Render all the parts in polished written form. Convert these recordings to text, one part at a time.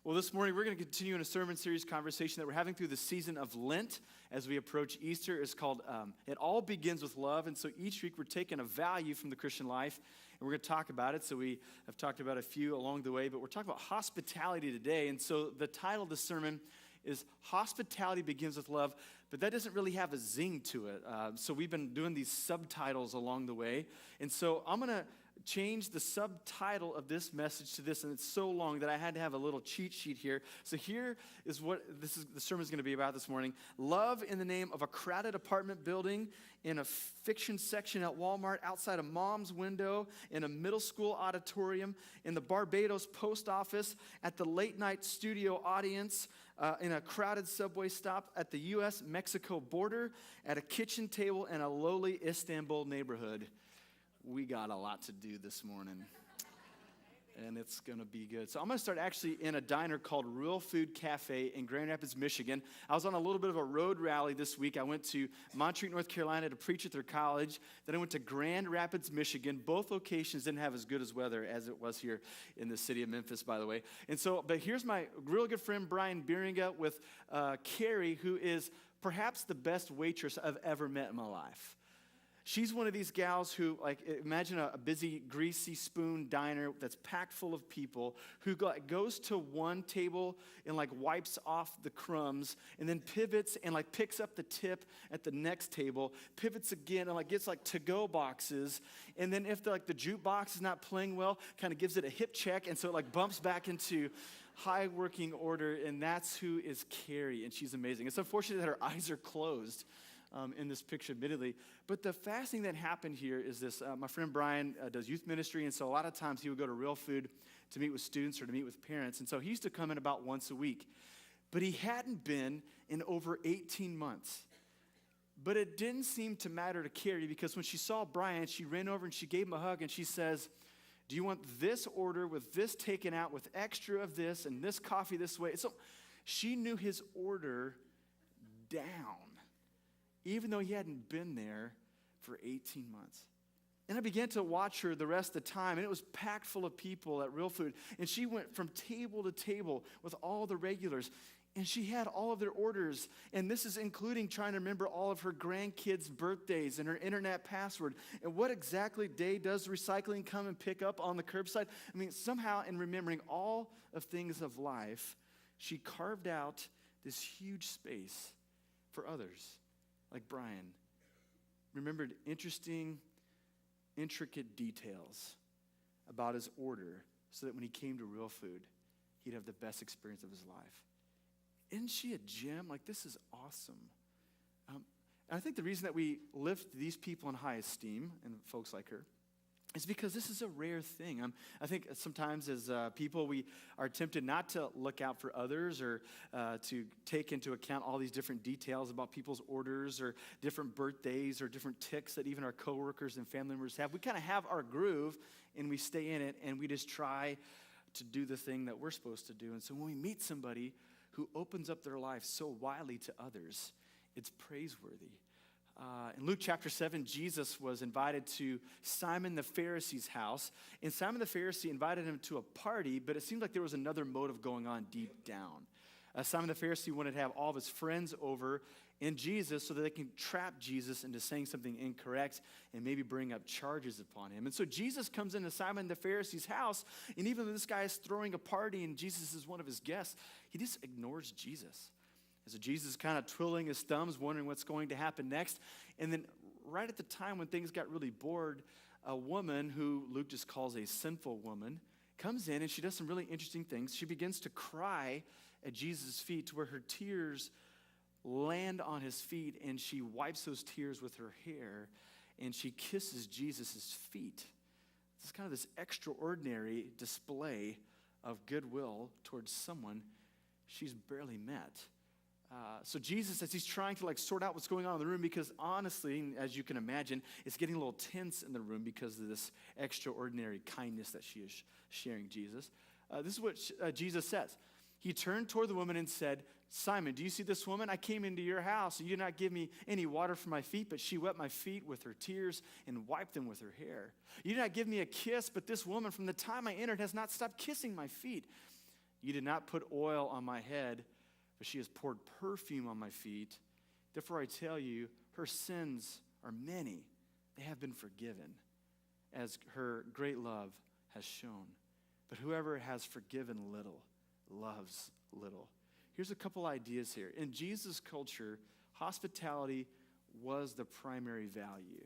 Well, this morning we're going to continue in a sermon series conversation that we're having through the season of Lent as we approach Easter. It's called It All Begins with Love. And so each week we're taking a value from the Christian life and we're going to talk about it. So we have talked about a few along the way, but we're talking about hospitality today. And so the title of the sermon is Hospitality Begins with Love, but that doesn't really have a zing to it. So we've been doing these subtitles along the way. And so I'm going to change the subtitle of this message to this, and it's so long that I had to have a little cheat sheet here. So here is what the sermon is going to be about this morning. Love in the name of a crowded apartment building, in a fiction section at Walmart, outside a mom's window, in a middle school auditorium, in the Barbados post office, at the late night studio audience, in a crowded subway stop, at the U.S.-Mexico border, at a kitchen table in a lowly Istanbul neighborhood. We got a lot to do this morning, and it's going to be good. So I'm going to start actually in a diner called Real Food Cafe in Grand Rapids, Michigan. I was on a little bit of a road rally this week. I went to Montreat, North Carolina to preach at their college. Then I went to Grand Rapids, Michigan. Both locations didn't have as good as weather as it was here in the city of Memphis, by the way. And so, but here's my real good friend, Brian Bieringa, with Carrie, who is perhaps the best waitress I've ever met in my life. She's one of these gals who, like, imagine a busy, greasy spoon diner that's packed full of people who goes to one table and, like, wipes off the crumbs and then pivots and, like, picks up the tip at the next table, pivots again and, like, gets, like, to-go boxes. And then if, the jukebox is not playing well, kind of gives it a hip check, and so it, like, bumps back into high working order, and that's who is Carrie, and she's amazing. It's unfortunate that her eyes are closed in this picture, admittedly. But the fascinating that happened here is this. My friend Brian does youth ministry, and so a lot of times he would go to Real Food to meet with students or to meet with parents. And so he used to come in about once a week. But he hadn't been in over 18 months. But it didn't seem to matter to Carrie, because when she saw Brian, she ran over and she gave him a hug, and she says, "Do you want this order with this taken out, with extra of this, and this coffee this way?" So she knew his order down, even though he hadn't been there for 18 months. And I began to watch her the rest of the time, and it was packed full of people at Real Food. And she went from table to table with all the regulars, and she had all of their orders. And this is including trying to remember all of her grandkids' birthdays and her internet password. And what exactly day does recycling come and pick up on the curbside? I mean, somehow in remembering all of things of life, she carved out this huge space for others. Like Brian, remembered interesting, intricate details about his order so that when he came to Real Food, he'd have the best experience of his life. Isn't she a gem? Like, this is awesome. And I think the reason that we lift these people in high esteem, and folks like her, is because this is a rare thing. I think sometimes as people, we are tempted not to look out for others or to take into account all these different details about people's orders or different birthdays or different tics that even our coworkers and family members have. We kind of have our groove and we stay in it, and we just try to do the thing that we're supposed to do. And so when we meet somebody who opens up their life so widely to others, it's praiseworthy. In Luke chapter 7, Jesus was invited to Simon the Pharisee's house, and Simon the Pharisee invited him to a party, but it seemed like there was another motive going on deep down. Simon the Pharisee wanted to have all of his friends over in Jesus so that they can trap Jesus into saying something incorrect and maybe bring up charges upon him. And so Jesus comes into Simon the Pharisee's house, and even though this guy is throwing a party and Jesus is one of his guests, he just ignores Jesus. And so Jesus is kind of twiddling his thumbs, wondering what's going to happen next. And then right at the time when things got really bored, a woman who Luke just calls a sinful woman comes in, and she does some really interesting things. She begins to cry at Jesus' feet to where her tears land on his feet, and she wipes those tears with her hair, and she kisses Jesus' feet. It's kind of this extraordinary display of goodwill towards someone she's barely met. So Jesus, as he's trying to sort out what's going on in the room, because honestly, as you can imagine, it's getting a little tense in the room because of this extraordinary kindness that she is sharing Jesus. This is what Jesus says. He turned toward the woman and said, "Simon, do you see this woman? I came into your house, and you did not give me any water for my feet, but she wet my feet with her tears and wiped them with her hair. You did not give me a kiss, but this woman from the time I entered has not stopped kissing my feet. You did not put oil on my head, but she has poured perfume on my feet. Therefore I tell you, her sins are many. They have been forgiven, as her great love has shown. But whoever has forgiven little loves little. Here's a couple ideas here. In Jesus' culture, hospitality was the primary value.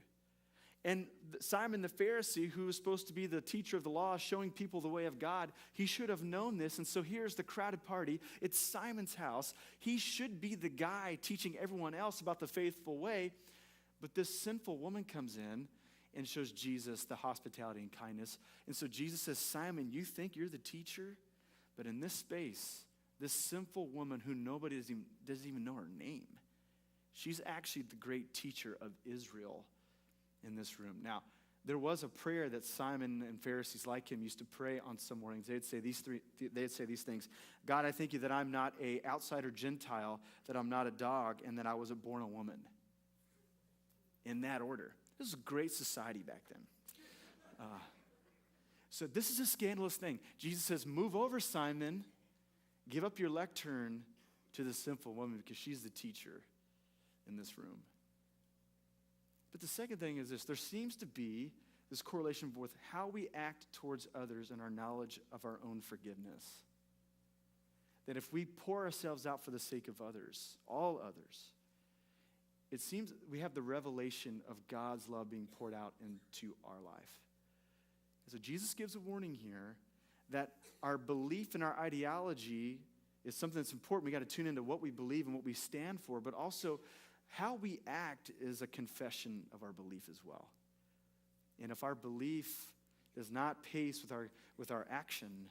And Simon the Pharisee, who was supposed to be the teacher of the law, showing people the way of God, he should have known this. And so here's the crowded party. It's Simon's house. He should be the guy teaching everyone else about the faithful way. But this sinful woman comes in and shows Jesus the hospitality and kindness. And so Jesus says, Simon, you think you're the teacher? But in this space, this sinful woman who nobody doesn't even know her name, she's actually the great teacher of Israel in this room. Now, there was a prayer that Simon and Pharisees like him used to pray on some mornings. They'd say these things. God, I thank you that I'm not an outsider Gentile, that I'm not a dog, and that I was born a woman. In that order. This was a great society back then. So this is a scandalous thing. Jesus says, move over, Simon. Give up your lectern to the sinful woman because she's the teacher in this room. But the second thing is this. There seems to be this correlation with how we act towards others and our knowledge of our own forgiveness. That if we pour ourselves out for the sake of others, all others, it seems we have the revelation of God's love being poured out into our life. So Jesus gives a warning here that our belief and our ideology is something that's important. We got to tune into what we believe and what we stand for, but also how we act is a confession of our belief as well. And if our belief does not pace with our action,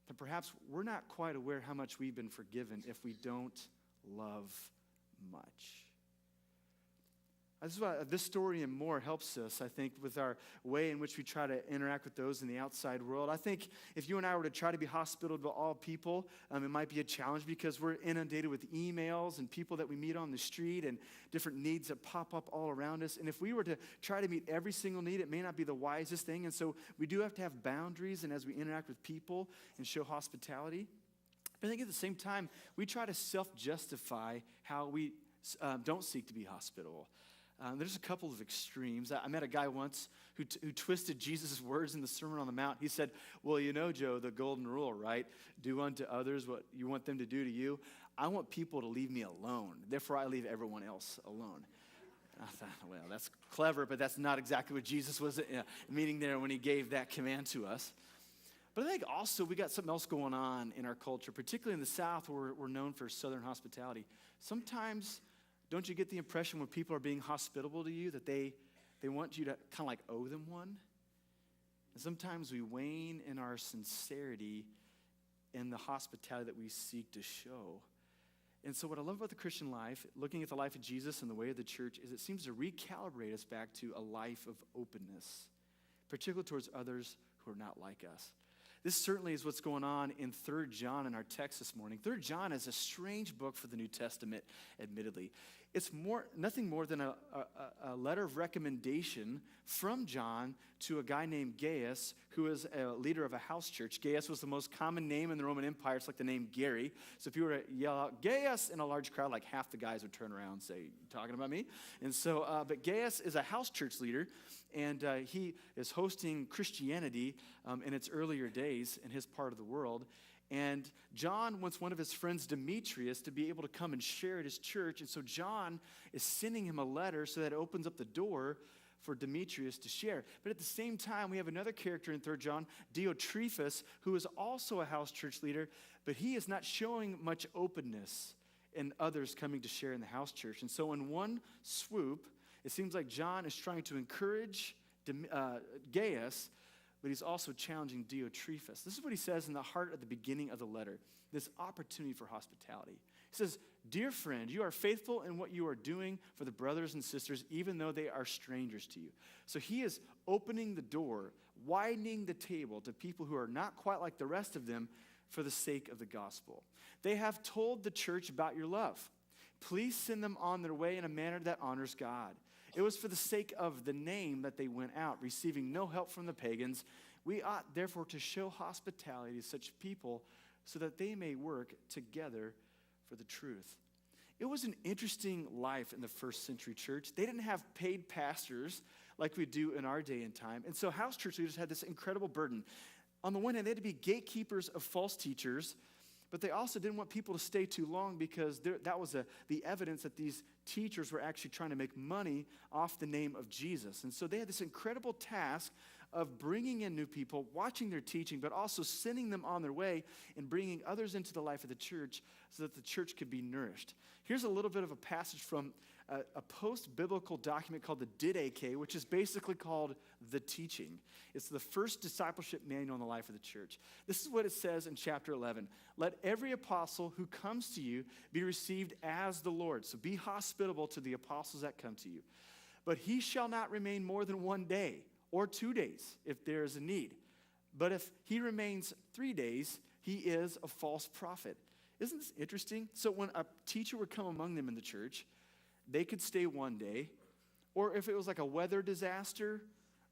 then perhaps we're not quite aware how much we've been forgiven if we don't love much. This is why this story and more helps us, I think, with our way in which we try to interact with those in the outside world. I think if you and I were to try to be hospitable to all people, it might be a challenge because we're inundated with emails and people that we meet on the street and different needs that pop up all around us. And if we were to try to meet every single need, it may not be the wisest thing. And so we do have to have boundaries and as we interact with people and show hospitality. But I think at the same time, we try to self-justify how we don't seek to be hospitable. There's a couple of extremes. I met a guy once who twisted Jesus' words in the Sermon on the Mount. He said, well, you know, Joe, the golden rule, right? Do unto others what you want them to do to you. I want people to leave me alone. Therefore, I leave everyone else alone. And I thought, well, that's clever, but that's not exactly what Jesus was meaning there when he gave that command to us. But I think also we got something else going on in our culture, particularly in the South where we're known for Southern hospitality. Sometimes, don't you get the impression when people are being hospitable to you that they want you to kind of like owe them one? And sometimes we wane in our sincerity in the hospitality that we seek to show. And so what I love about the Christian life, looking at the life of Jesus and the way of the church, is it seems to recalibrate us back to a life of openness, particularly towards others who are not like us. This certainly is what's going on in 3 John in our text this morning. 3 John is a strange book for the New Testament, admittedly. It's nothing more than a letter of recommendation from John to a guy named Gaius, who is a leader of a house church. Gaius was the most common name in the Roman Empire. It's like the name Gary. So if you were to yell out Gaius in a large crowd, like half the guys would turn around and say, "You talking about me?" And so, but Gaius is a house church leader, and he is hosting Christianity in its earlier days in his part of the world. And John wants one of his friends, Demetrius, to be able to come and share at his church. And so John is sending him a letter so that it opens up the door for Demetrius to share. But at the same time, we have another character in 3 John, Diotrephes, who is also a house church leader, but he is not showing much openness in others coming to share in the house church. And so in one swoop, it seems like John is trying to encourage Gaius, but he's also challenging Diotrephes. This is what he says in the heart at the beginning of the letter, this opportunity for hospitality. He says, "Dear friend, you are faithful in what you are doing for the brothers and sisters, even though they are strangers to you." So he is opening the door, widening the table to people who are not quite like the rest of them for the sake of the gospel. They have told the church about your love. Please send them on their way in a manner that honors God. It was for the sake of the name that they went out, receiving no help from the pagans. We ought, therefore, to show hospitality to such people so that they may work together for the truth. It was an interesting life in the first century church. They didn't have paid pastors like we do in our day and time. And so house church leaders had this incredible burden. On the one hand, they had to be gatekeepers of false teachers, but they also didn't want people to stay too long because that was the evidence that these teachers were actually trying to make money off the name of Jesus. And so they had this incredible task of bringing in new people, watching their teaching, but also sending them on their way and bringing others into the life of the church so that the church could be nourished. Here's a little bit of a passage from a post-biblical document called the Didache, which is basically called The Teaching. It's the first discipleship manual in the life of the church. This is what it says in chapter 11. Let every apostle who comes to you be received as the Lord. So be hospitable to the apostles that come to you. But he shall not remain more than 1 day or 2 days if there is a need. But if he remains 3 days, he is a false prophet. Isn't this interesting? So when a teacher would come among them in the church, they could stay 1 day, or if it was like a weather disaster,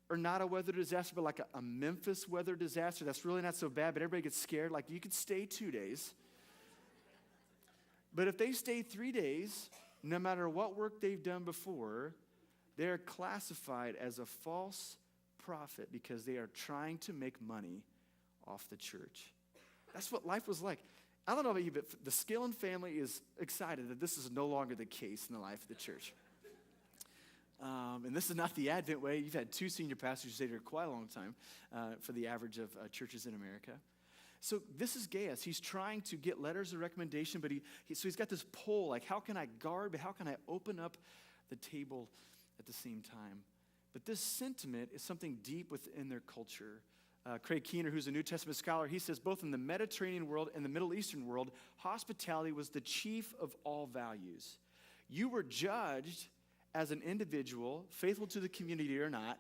or not a weather disaster, but like a Memphis weather disaster, that's really not so bad, but everybody gets scared, like you could stay 2 days. But if they stay 3 days, no matter what work they've done before, they're classified as a false prophet because they are trying to make money off the church. That's what life was like. I don't know about you, but the Skillen family is excited that this is no longer the case in the life of the church. And this is not the Advent way. You've had 2 senior pastors who stayed here quite a long time for the average of churches in America. So this is Gaius. He's trying to get letters of recommendation, but so he's got this pull, like how can I guard, but how can I open up the table at the same time? But this sentiment is something deep within their culture. Craig Keener, who's a New Testament scholar, he says both in the Mediterranean world and the Middle Eastern world, hospitality was the chief of all values. You were judged as an individual, faithful to the community or not,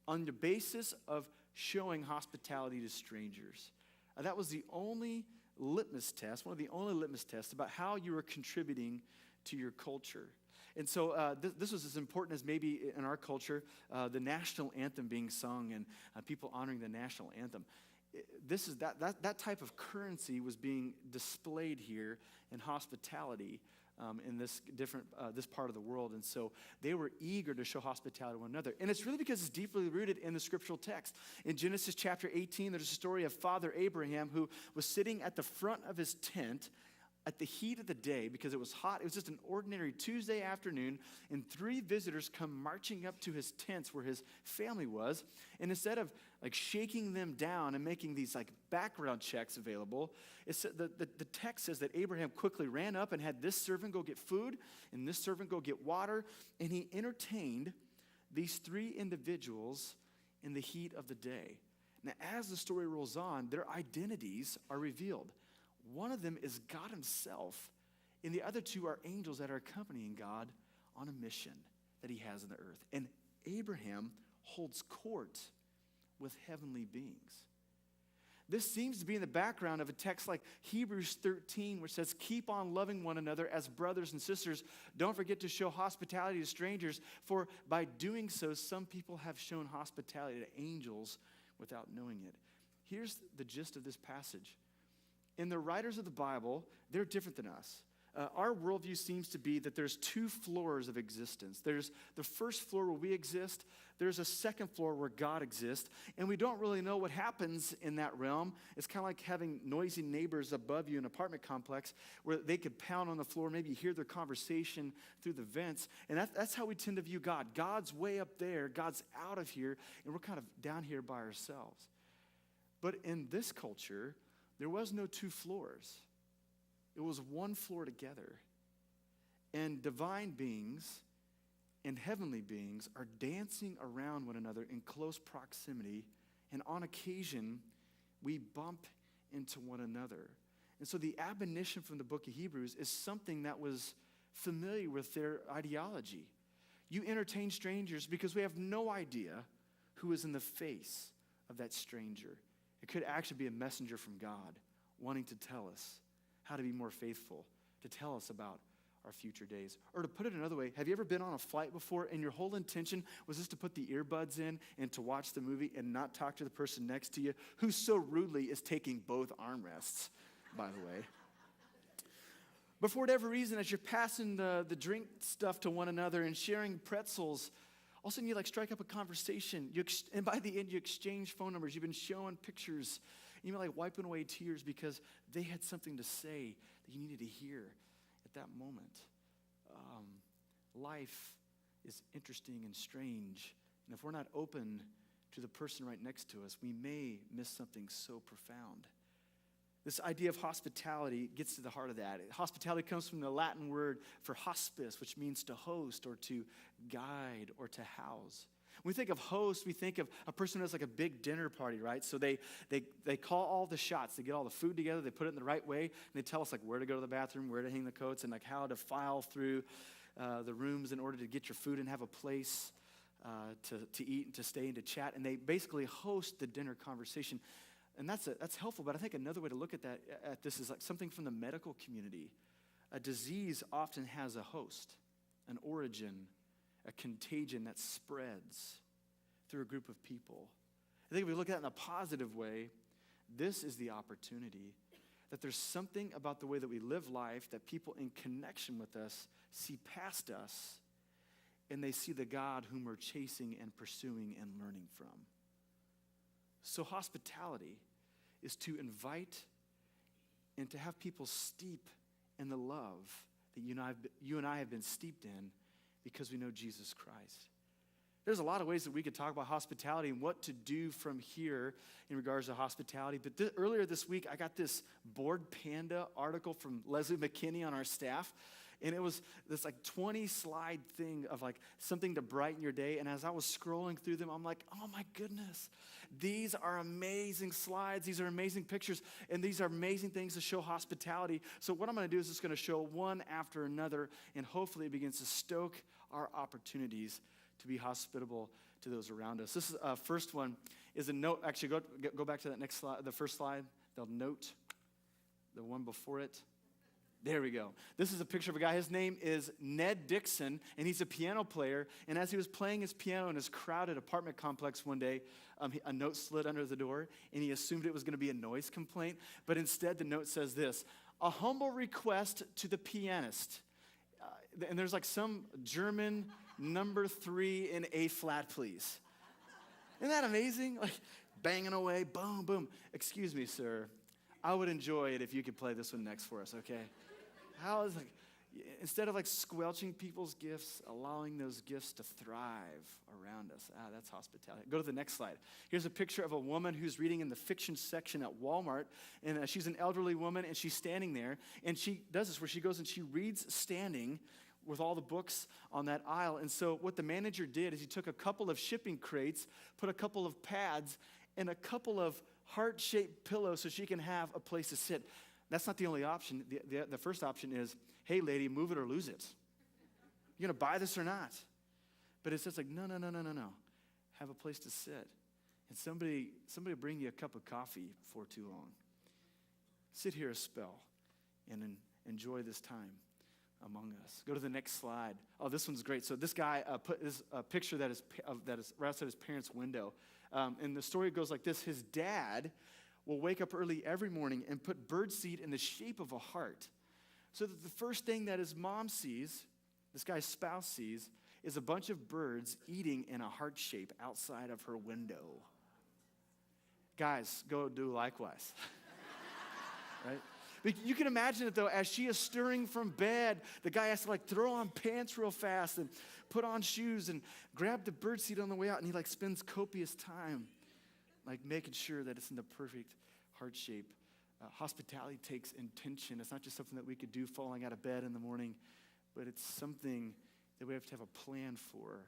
on the basis of showing hospitality to strangers. That was the only litmus test, one of the only litmus tests about how you were contributing to your culture. And so this was as important as maybe in our culture, the national anthem being sung and people honoring the national anthem. That type of currency was being displayed here in hospitality in this part of the world. And so they were eager to show hospitality to one another. And it's really because it's deeply rooted in the scriptural text. In Genesis chapter 18, there's a story of Father Abraham who was sitting at the front of his tent at the heat of the day because it was hot. It was just an ordinary Tuesday afternoon, and 3 visitors come marching up to his tents where his family was. And instead of like shaking them down and making these like background checks available, the text says that Abraham quickly ran up and had this servant go get food and this servant go get water, and he entertained these 3 individuals in the heat of the day. Now, as the story rolls on, their identities are revealed. One of them is God himself, and the other 2 are angels that are accompanying God on a mission that he has on the earth. And Abraham holds court with heavenly beings. This seems to be in the background of a text like Hebrews 13, which says, keep on loving one another as brothers and sisters. Don't forget to show hospitality to strangers, for by doing so, some people have shown hospitality to angels without knowing it. Here's the gist of this passage. In the writers of the Bible, they're different than us. Our worldview seems to be that there's 2 floors of existence. There's the first floor where we exist. There's a second floor where God exists. And we don't really know what happens in that realm. It's kind of like having noisy neighbors above you in an apartment complex where they could pound on the floor, maybe hear their conversation through the vents. And that's how we tend to view God. God's way up there. God's out of here. And we're kind of down here by ourselves. But in this culture, there was no 2 floors. It was 1 floor together. And divine beings and heavenly beings are dancing around one another in close proximity. And on occasion, we bump into one another. And so the admonition from the book of Hebrews is something that was familiar with their ideology. You entertain strangers because we have no idea who is in the face of that stranger. It could actually be a messenger from God wanting to tell us how to be more faithful, to tell us about our future days. Or to put it another way, have you ever been on a flight before and your whole intention was just to put the earbuds in and to watch the movie and not talk to the person next to you who so rudely is taking both armrests? by the way. But for whatever reason, as you're passing the drink stuff to one another and sharing pretzels, all of a sudden you like strike up a conversation. And by the end, you exchange phone numbers. You've been showing pictures. You might like wiping away tears because they had something to say that you needed to hear at that moment. Life is interesting and strange. And if we're not open to the person right next to us, we may miss something so profound. This idea of hospitality gets to the heart of that. Hospitality comes from the Latin word for hospice, which means to host or to guide or to house. When we think of host, we think of a person who has like a big dinner party, right? So they call all the shots. They get all the food together. They put it in the right way. And they tell us like where to go to the bathroom, where to hang the coats, and like how to file through the rooms in order to get your food and have a place to eat and to stay and to chat. And they basically host the dinner conversation. And that's helpful, but I think another way to look at this is like something from the medical community. A disease often has a host, an origin, a contagion that spreads through a group of people. I think if we look at it in a positive way, this is the opportunity that there's something about the way that we live life that people in connection with us see past us, and they see the God whom we're chasing and pursuing and learning from. So hospitality is to invite and to have people steep in the love that you and I have been steeped in because we know Jesus Christ. There's a lot of ways that we could talk about hospitality and what to do from here in regards to hospitality. But earlier this week, I got this Bored Panda article from Leslie McKinney on our staff. And it was this like 20-slide thing of like something to brighten your day. And as I was scrolling through them, I'm like, oh my goodness, these are amazing slides. These are amazing pictures. And these are amazing things to show hospitality. So what I'm going to do is just going to show one after another. And hopefully it begins to stoke our opportunities to be hospitable to those around us. This is, first one is a note. Actually, go back to that next slide, the first slide. They'll note the one before it. There we go. This is a picture of a guy. His name is Ned Dixon, and he's a piano player. And as he was playing his piano in his crowded apartment complex one day, a note slid under the door, and he assumed it was going to be a noise complaint. But instead, the note says this: a humble request to the pianist. And there's like some German number 3 in A flat, please. Isn't that amazing? Like banging away, boom, boom. Excuse me, sir. I would enjoy it if you could play this one next for us, okay? How is like, instead of like squelching people's gifts, allowing those gifts to thrive around us. That's hospitality. Go to the next slide. Here's a picture of a woman who's reading in the fiction section at Walmart, and she's an elderly woman, and she's standing there, and she does this where she goes and she reads standing with all the books on that aisle. And so what the manager did is he took a couple of shipping crates, put a couple of pads, and a couple of heart-shaped pillows so she can have a place to sit. That's not the only option. The first option is, hey, lady, move it or lose it. You going to buy this or not? But it says like, no. Have a place to sit. And somebody bring you a cup of coffee before too long. Sit here a spell and enjoy this time among us. Go to the next slide. Oh, this one's great. So this guy put this picture that is right outside his parents' window. And the story goes like this. His dad will wake up early every morning and put birdseed in the shape of a heart, so that the first thing that his mom sees, this guy's spouse sees, is a bunch of birds eating in a heart shape outside of her window. Guys, go do likewise. Right? But you can imagine it, though, as she is stirring from bed, the guy has to like throw on pants real fast and put on shoes and grab the birdseed on the way out, and he like spends copious time like making sure that it's in the perfect heart shape. Hospitality takes intention. It's not just something that we could do falling out of bed in the morning, but it's something that we have to have a plan for.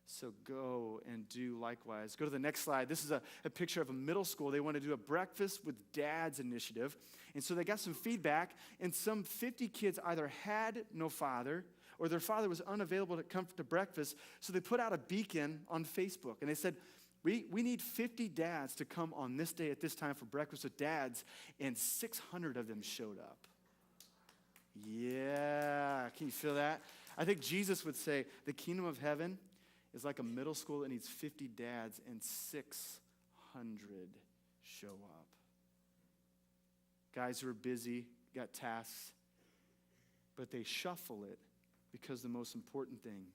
So go and do likewise. Go to the next slide. This is a picture of a middle school. They want to do a breakfast with dads initiative. And so they got some feedback, and some 50 kids either had no father or their father was unavailable to come to breakfast. So they put out a beacon on Facebook, and they said, we need 50 dads to come on this day at this time for breakfast with dads, and 600 of them showed up. Yeah, can you feel that? I think Jesus would say the kingdom of heaven is like a middle school that needs 50 dads, and 600 show up. guys who are busy, got tasks, but they shuffle it because the most important thing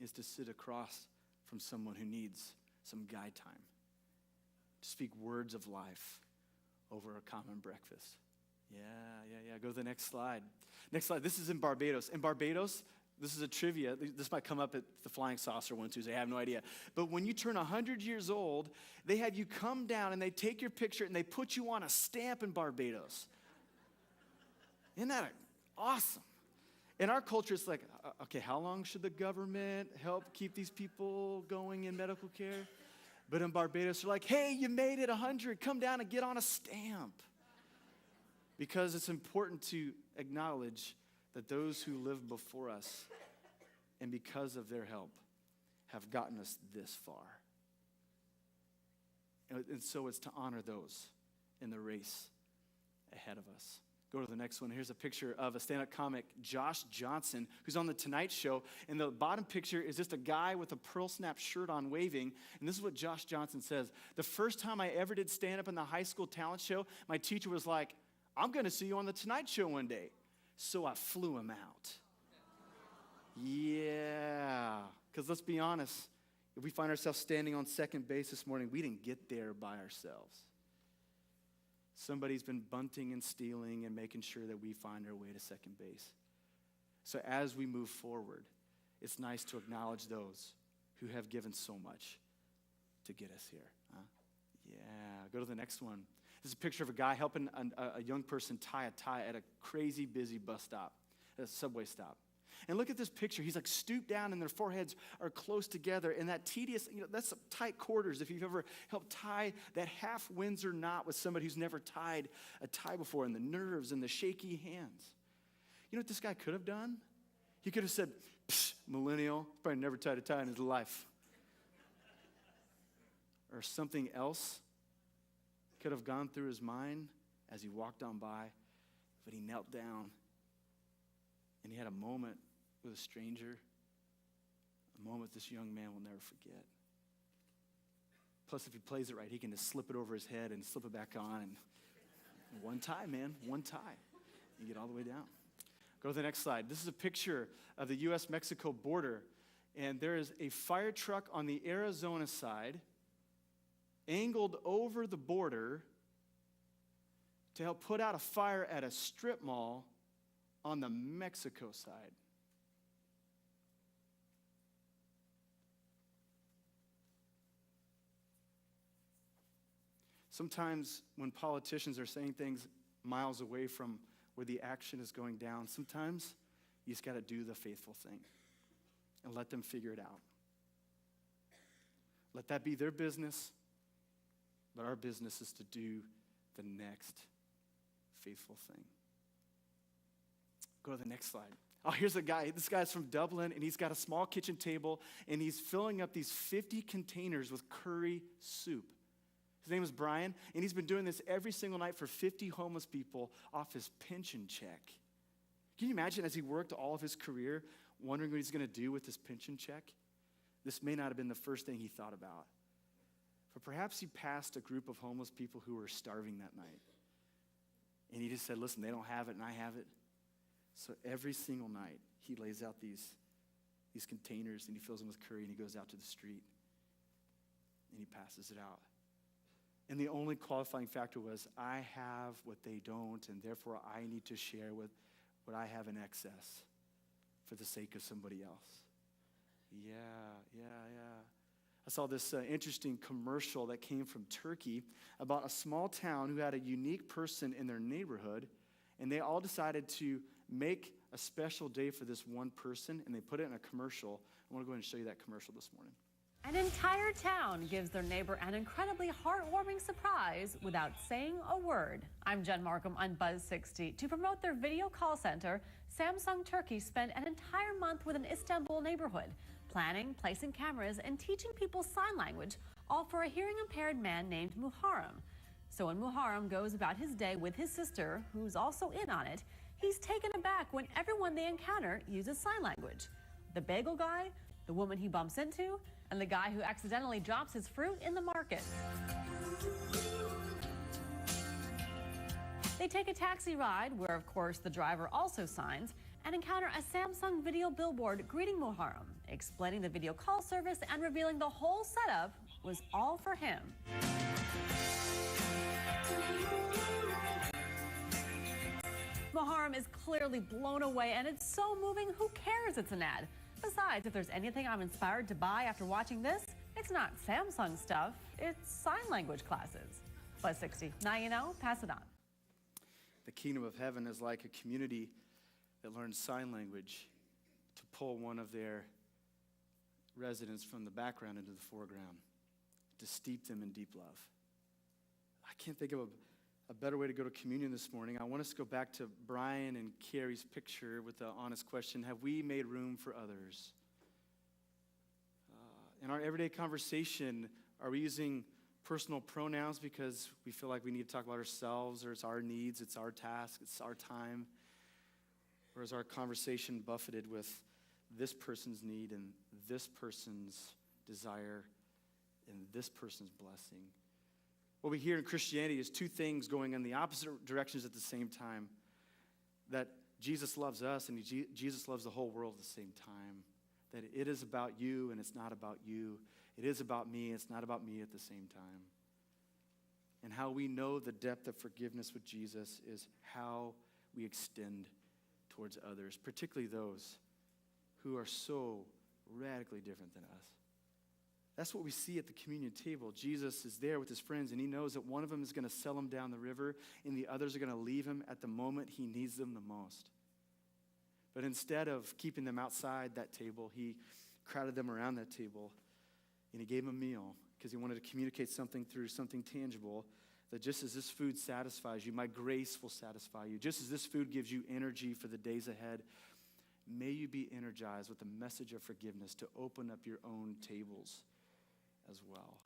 is to sit across from someone who needs some guy time, to speak words of life over a common breakfast. Yeah. Go to the next slide. Next slide. This is in Barbados. In Barbados, this is a trivia. This might come up at the Flying Saucer one Tuesday. I have no idea. But when you turn 100 years old, they have you come down and they take your picture and they put you on a stamp in Barbados. Isn't that awesome? In our culture, it's like, okay, how long should the government help keep these people going in medical care? But in Barbados, they're like, hey, you made it 100. Come down and get on a stamp. Because it's important to acknowledge that those who lived before us, and because of their help, have gotten us this far. And so it's to honor those in the race ahead of us. Go to the next one. Here's a picture of a stand-up comic, Josh Johnson, who's on The Tonight Show. And the bottom picture is just a guy with a pearl snap shirt on waving. And this is what Josh Johnson says. The first time I ever did stand-up in the high school talent show, my teacher was like, I'm going to see you on The Tonight Show one day. So I flew him out. Yeah. Because let's be honest, if we find ourselves standing on second base this morning, we didn't get there by ourselves. Somebody's been bunting and stealing and making sure that we find our way to second base. So as we move forward, it's nice to acknowledge those who have given so much to get us here. Huh? Yeah, go to the next one. This is a picture of a guy helping a young person tie a tie at a crazy busy bus stop, a subway stop. And look at this picture. He's like stooped down and their foreheads are close together. And that tedious, that's tight quarters. If you've ever helped tie that half Windsor knot with somebody who's never tied a tie before, and the nerves and the shaky hands. You know what this guy could have done? He could have said, psh, millennial, probably never tied a tie in his life. Or something else could have gone through his mind as he walked on by, but he knelt down and he had a moment with a stranger, a moment this young man will never forget. Plus, if he plays it right, he can just slip it over his head and slip it back on. And one tie, man, one tie. You get all the way down. Go to the next slide. This is a picture of the U.S.-Mexico border, and there is a fire truck on the Arizona side angled over the border to help put out a fire at a strip mall on the Mexico side. Sometimes when politicians are saying things miles away from where the action is going down, sometimes you just got to do the faithful thing and let them figure it out. Let that be their business, but our business is to do the next faithful thing. Go to the next slide. Oh, here's a guy. This guy's from Dublin, and he's got a small kitchen table, and he's filling up these 50 containers with curry soup. His name is Brian, and he's been doing this every single night for 50 homeless people off his pension check. Can you imagine as he worked all of his career, wondering what he's going to do with this pension check? This may not have been the first thing he thought about. But perhaps he passed a group of homeless people who were starving that night. And he just said, listen, they don't have it, and I have it. So every single night, he lays out these containers, and he fills them with curry, and he goes out to the street, and he passes it out. And the only qualifying factor was, I have what they don't, and therefore I need to share with what I have in excess for the sake of somebody else. Yeah. I saw this interesting commercial that came from Turkey about a small town who had a unique person in their neighborhood, and they all decided to make a special day for this one person, and they put it in a commercial. I want to go ahead and show you that commercial this morning. An entire town gives their neighbor an incredibly heartwarming surprise without saying a word. I'm Jen Markham on Buzz 60. To promote their video call center, Samsung Turkey spent an entire month with an Istanbul neighborhood, planning, placing cameras, and teaching people sign language, all for a hearing-impaired man named Muharrem. So when Muharrem goes about his day with his sister, who's also in on it, he's taken aback when everyone they encounter uses sign language. The bagel guy, the woman he bumps into, and the guy who accidentally drops his fruit in the market. They take a taxi ride, where of course the driver also signs, and encounter a Samsung video billboard greeting Muharrem, explaining the video call service and revealing the whole setup was all for him. Muharrem is clearly blown away, and it's so moving, who cares it's an ad? Besides, if there's anything I'm inspired to buy after watching this, it's not Samsung stuff, it's sign language classes. Buzz 60. Now you know, pass it on. The kingdom of heaven is like a community that learns sign language to pull one of their residents from the background into the foreground, to steep them in deep love. I can't think of a better way to go to communion this morning. I want us to go back to Brian and Carrie's picture with the honest question, have we made room for others? In our everyday conversation, are we using personal pronouns because we feel like we need to talk about ourselves, or it's our needs, it's our task, it's our time? Or is our conversation buffeted with this person's need and this person's desire and this person's blessing? What we hear in Christianity is two things going in the opposite directions at the same time. That Jesus loves us and Jesus loves the whole world at the same time. That it is about you and it's not about you. It is about me and it's not about me at the same time. And how we know the depth of forgiveness with Jesus is how we extend towards others, particularly those who are so radically different than us. That's what we see at the communion table. Jesus is there with his friends, and he knows that one of them is going to sell him down the river, and the others are going to leave him at the moment he needs them the most. But instead of keeping them outside that table, he crowded them around that table, and he gave them a meal because he wanted to communicate something through something tangible, that just as this food satisfies you, my grace will satisfy you. Just as this food gives you energy for the days ahead, may you be energized with the message of forgiveness to open up your own tables as well.